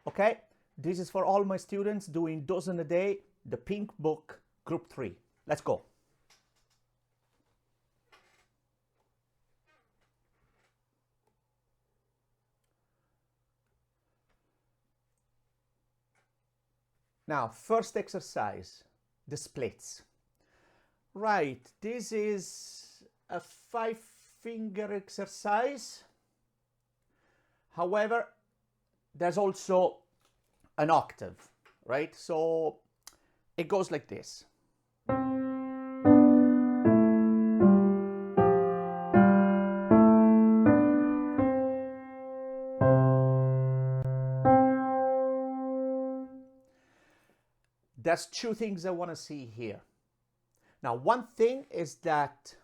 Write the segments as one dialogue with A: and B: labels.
A: Okay, this is for all my students doing dozen a day, the pink book, group 3. Let's go. Now, first exercise, the splits. Right, this is a 5-finger exercise. However, there's also an octave, right? So it goes like this. There's 2 things I want to see here. Now, one thing is that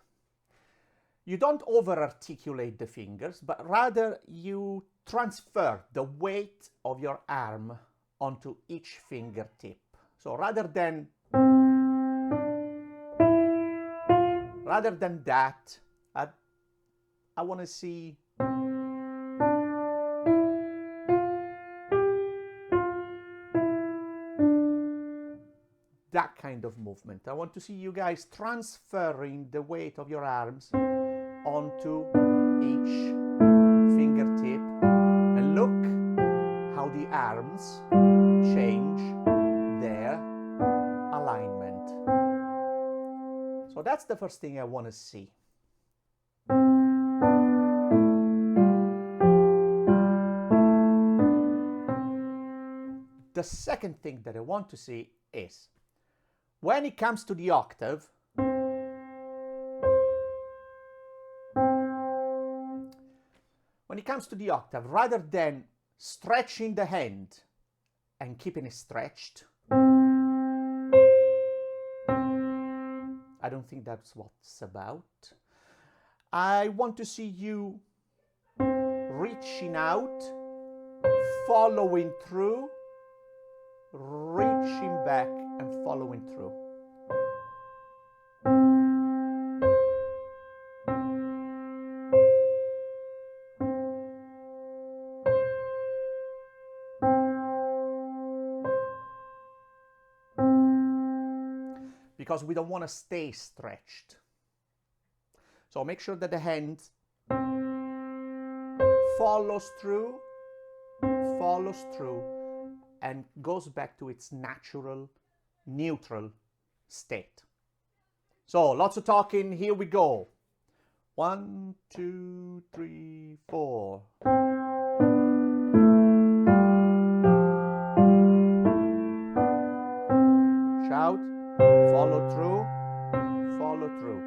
A: you don't over-articulate the fingers, but rather you transfer the weight of your arm onto each fingertip. So rather than that, I want to see that kind of movement. I want to see you guys transferring the weight of your arms onto each fingertip, and look how the arms change their alignment. So that's the first thing I want to see. The second thing that I want to see is when it comes to the octave, rather than stretching the hand and keeping it stretched, I don't think that's what it's about. I want to see you reaching out, following through, reaching back and following through. Because we don't want to stay stretched. So make sure that the hand follows through, and goes back to its natural, neutral state. So lots of talking, here we go. 1, 2, 3, 4. Shout, follow through, follow through.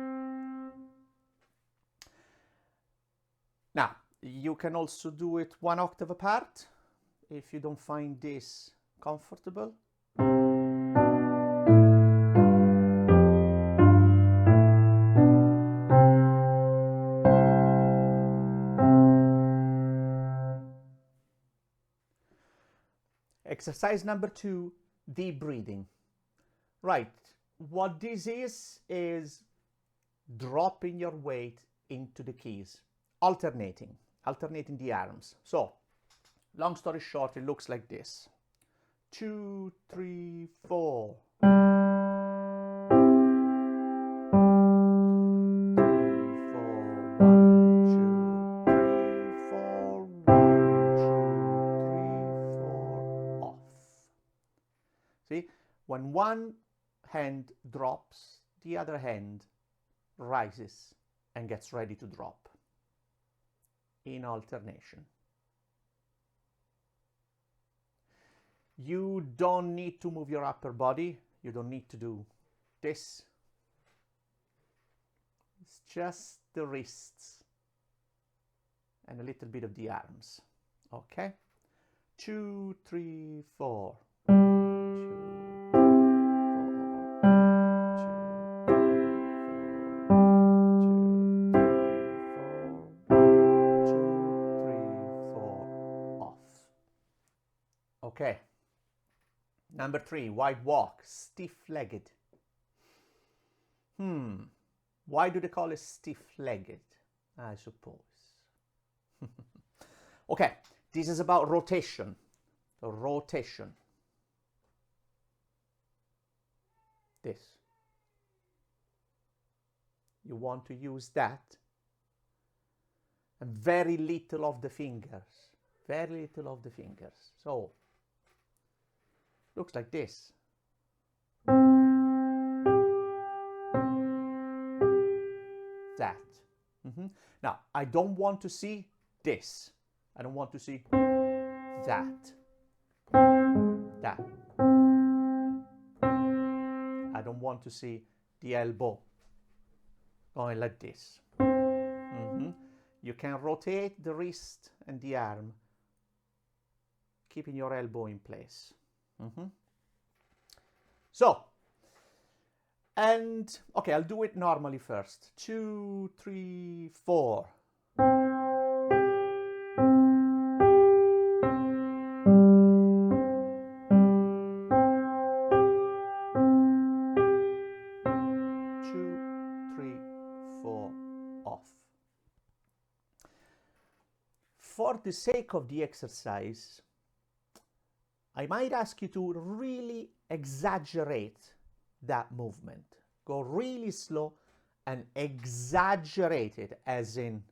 A: Now, you can also do it 1 octave apart if you don't find this comfortable. Exercise number 2, deep breathing. Right, what this is dropping your weight into the keys, alternating the arms. So, long story short, it looks like this. 2, 3, 4. 3, 4, 1, 2, 3, 4, 1, 2, 3, 4, off. See, when one hand drops, the other hand rises and gets ready to drop in alternation. You don't need to move your upper body. You don't need to do this. It's just the wrists and a little bit of the arms. Okay? 2, 3, 4. 2, 3, 4. Off. Okay. Number 3, wide walk, stiff-legged. Why do they call it stiff-legged? I suppose. Okay, this is about rotation. the rotation. This. You want to use that, and very little of the fingers. Very little of the fingers. So, looks like this. That. Now, I don't want to see this. I don't want to see that. That. I don't want to see the elbow going like this. You can rotate the wrist and the arm, keeping your elbow in place. So, and okay, I'll do it normally first. 2, 3, 4. For the sake of the exercise, I might ask you to really exaggerate that movement. Go really slow and exaggerate it, as in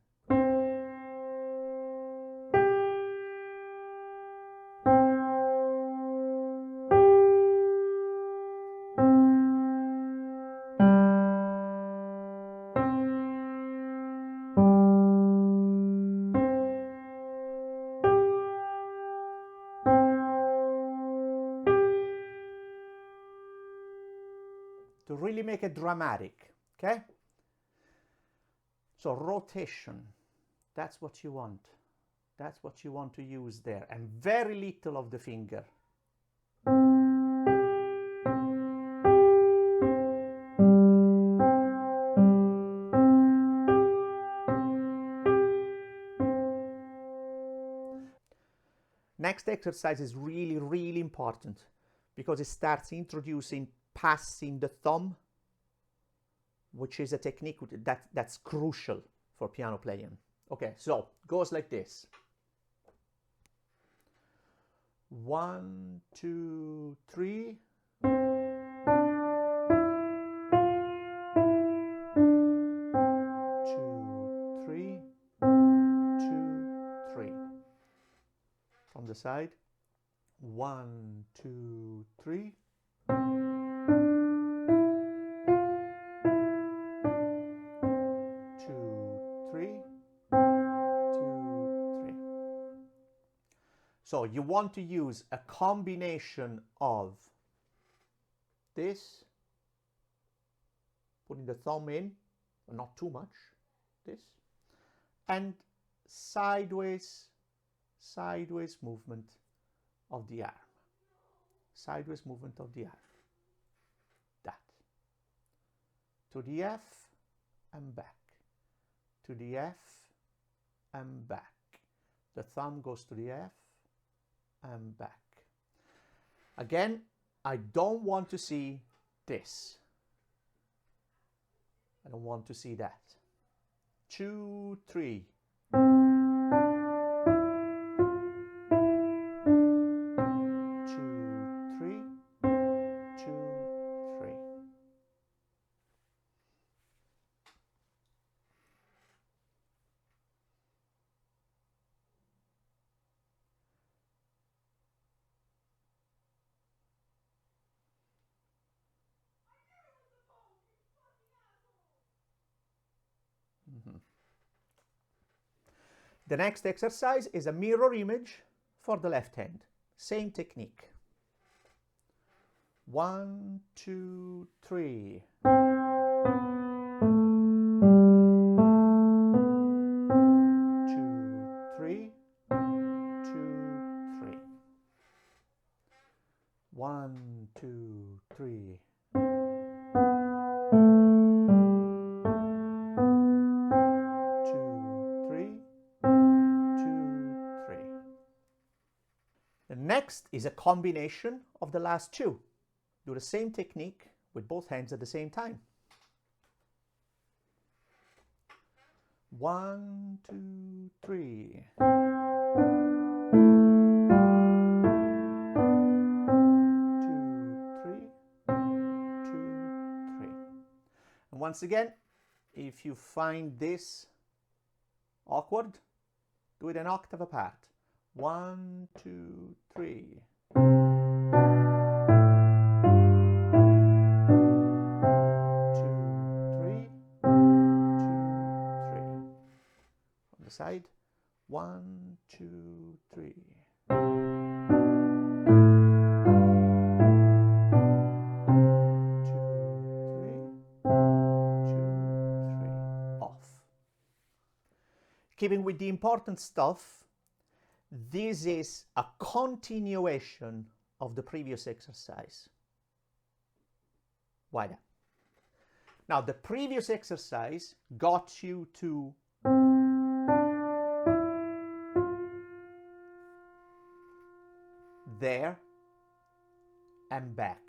A: to really make it dramatic, okay? So rotation, that's what you want. That's what you want to use there, and very little of the finger. Next exercise is really, really important because it starts introducing passing the thumb, which is a technique that's crucial for piano playing. Okay, so goes like this. 1, 2, 3. 2, 3. 2, 3. From the side. 1, 2, 3. 2, 3. 2, 3. So you want to use a combination of this, putting the thumb in, but not too much, this, and sideways movement of the arm. Sideways movement of the arm. That. To the F and back. To the F and back. The thumb goes to the F and back. Again, I don't want to see this. I don't want to see that. 2, 3. 2, 3. The next exercise is a mirror image for the left hand. Same technique. 1, 2, 3. 2, 3. 2, 3. 1, 2, 3. 2, 3. 2, 3. The next is a combination of the last two. Do the same technique with both hands at the same time. 1, 2, 3. 2, 3. once again, if you find this awkward, do it an octave apart. 1, 2, 3. 2, 3. On the side. 1, 2, 3. 2, 3. Off. Keeping with the important stuff, this is a continuation of the previous exercise. Why that? Now, the previous exercise got you to there and back.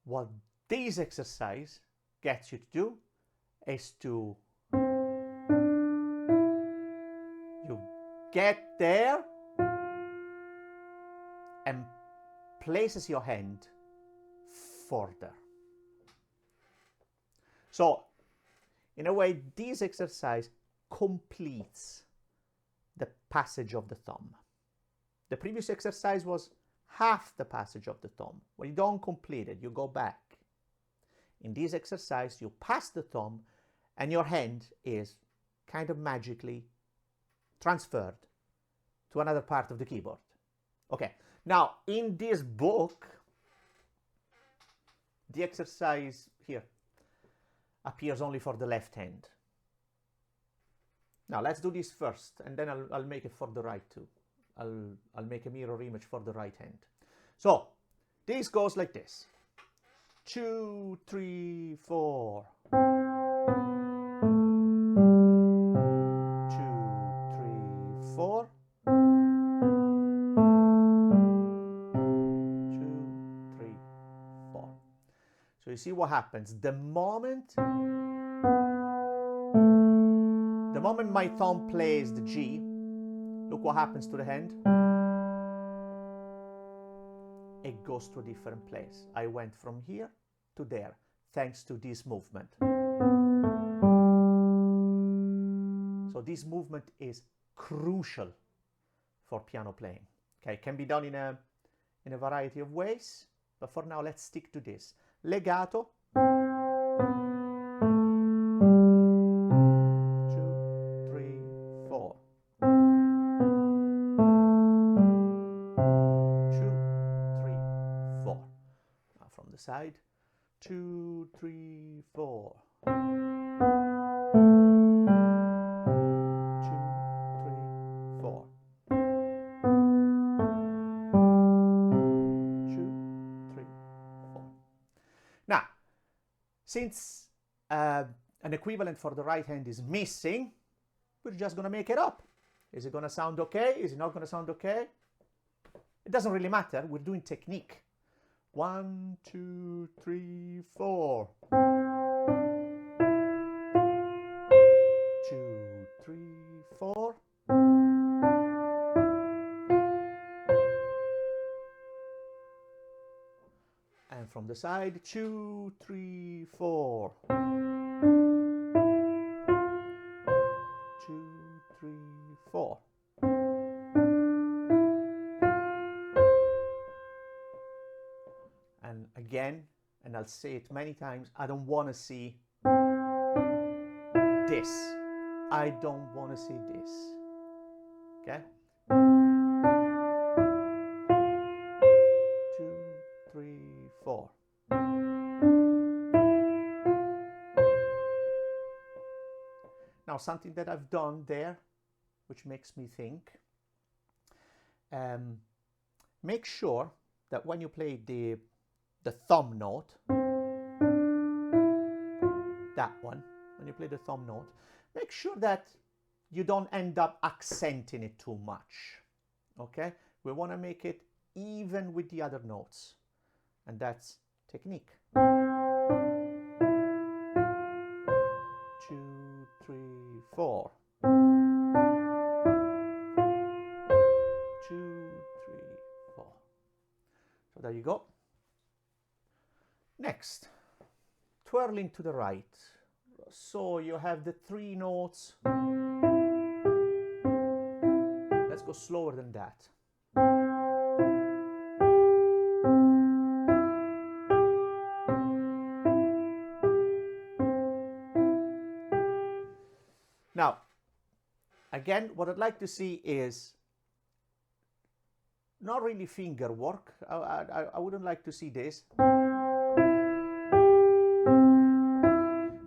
A: What this exercise gets you to do is to you get there and places your hand further. So in a way, this exercise completes the passage of the thumb. The previous exercise was half the passage of the thumb. When you don't complete it, you go back. In this exercise, you pass the thumb and your hand is kind of magically transferred to another part of the keyboard. Okay, now in this book, the exercise here appears only for the left hand. Now let's do this first, and then I'll make it for the right too. I'll make a mirror image for the right hand. So this goes like this: 2, 3, 4. 2, 3, 4. 2, 3, 4. So you see what happens the moment my thumb plays the G. Look what happens to the hand. It goes to a different place. I went from here to there thanks to this movement. So this movement is crucial for piano playing. Okay, it can be done in a variety of ways, but for now let's stick to this. Legato. 2, 3, 4. 2, 3, 4. Now from the side. 2, 3, 4. 2, 3, 4. 2, 3, 4. Now, since an equivalent for the right hand is missing, we're just going to make it up. Is it going to sound okay? Is it not going to sound okay? It doesn't really matter. We're doing technique. 1, 2, 3, 4. 2, 3, 4. And from the side, 2, 3, 4. 2, 3, 4. And again, and I'll say it many times, I don't want to see this. I don't want to see this. Okay? 2, 3, 4. Now, something that I've done there, which makes me think, make sure that when you play the thumb note, that one, when you play the thumb note, make sure that you don't end up accenting it too much. Okay? We want to make it even with the other notes, and that's technique. 2, 3, 4. 2, 3, 4. twirling to the right. So you have the 3 notes. Let's go slower than that. Now, again, what I'd like to see is not really finger work. I wouldn't like to see this.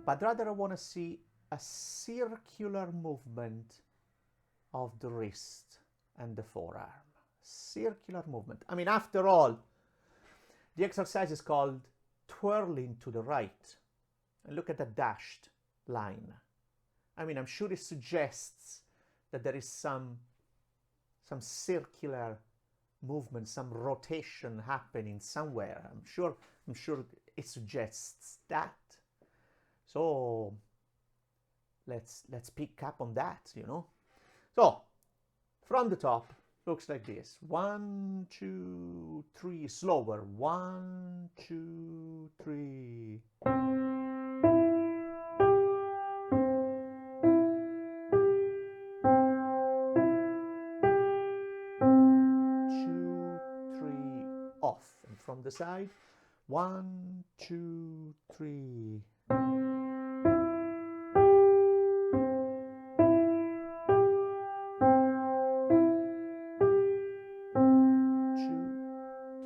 A: But rather I want to see a circular movement of the wrist and the forearm. Circular movement. I mean, after all, the exercise is called twirling to the right. And look at the dashed line. I mean, I'm sure it suggests that there is some circular movement, some rotation happening somewhere. I'm sure it suggests that. So let's pick up on that, you know. So from the top, looks like this. 1, 2, 3, slower. 1, 2, 3. 2, 3, off. And from the side, 1, 2, 3. 2,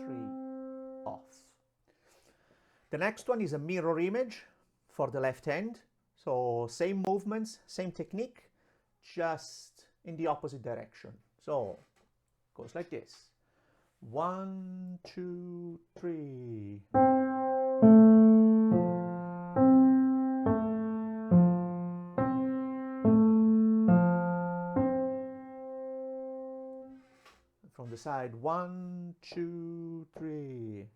A: 3, off. The next one is a mirror image for the left hand. So same movements, same technique, just in the opposite direction. So it goes like this. 1, 2, 3. From the side, 1, 2, 3.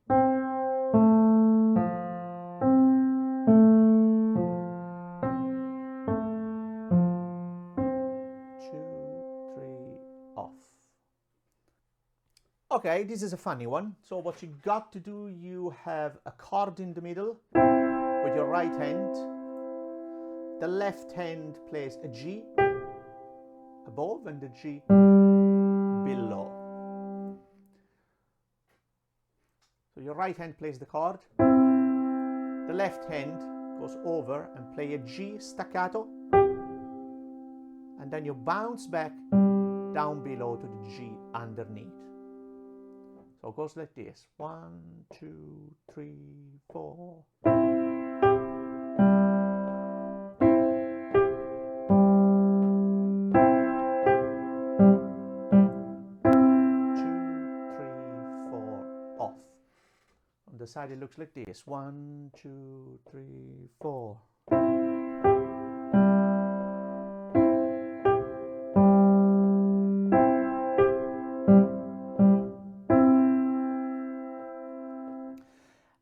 A: 2, 3, off. Okay, this is a funny one. So what you got to do, you have a chord in the middle with your right hand. The left hand plays a G above and the G below. So your right hand plays the chord. The left hand goes over and play a G staccato. And then you bounce back down below to the G underneath. So it goes like this. 1, 2, 3, 4. 2, 3, 4, off. On the side it looks like this. 1, 2, 3, 4.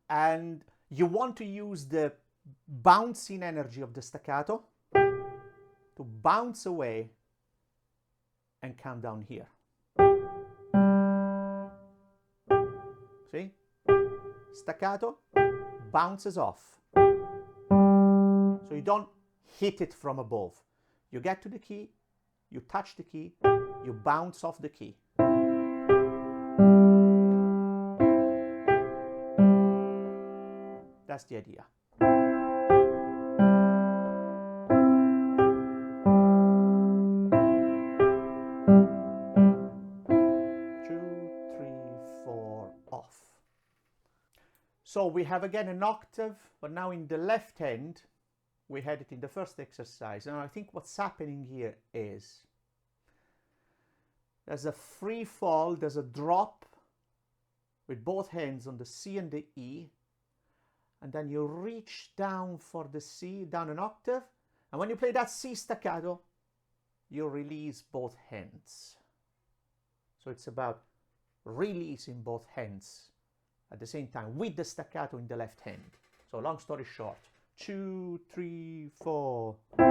A: And you want to use the bouncing energy of the staccato to bounce away and come down here. See? Staccato bounces off. So you don't hit it from above. You get to the key, you touch the key, you bounce off the key. That's the idea. 2, 3, 4, off. So we have again an octave, but now in the left hand, we had it in the first exercise. And I think what's happening here is there's a free fall, there's a drop with both hands on the C and the E. And then you reach down for the C, down an octave. And when you play that C staccato, you release both hands. So it's about releasing both hands at the same time with the staccato in the left hand. So long story short, 2, 3, 4. 2,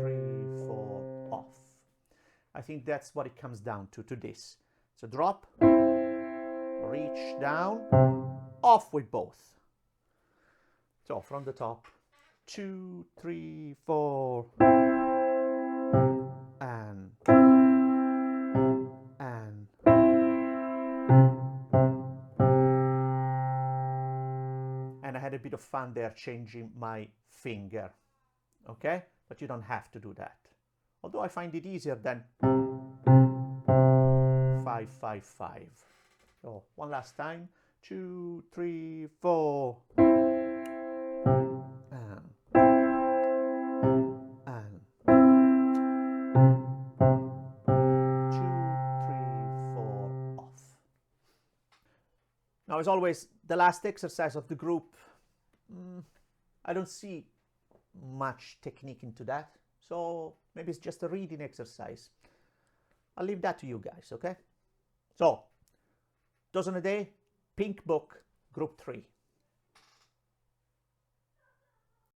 A: 3, 4, off. I think that's what it comes down to this. So drop, reach down, off with both. So from the top, 2, 3, 4, and I had a bit of fun there changing my finger, okay? But you don't have to do that. Although I find it easier than 5, 5, 5. So one last time, 2, 3, 4, and 2, 3, 4, off. Now, as always, the last exercise of the group, I don't see much technique into that, so maybe it's just a reading exercise. I'll leave that to you guys, okay? So, dozen a day, Pink Book, Group 3.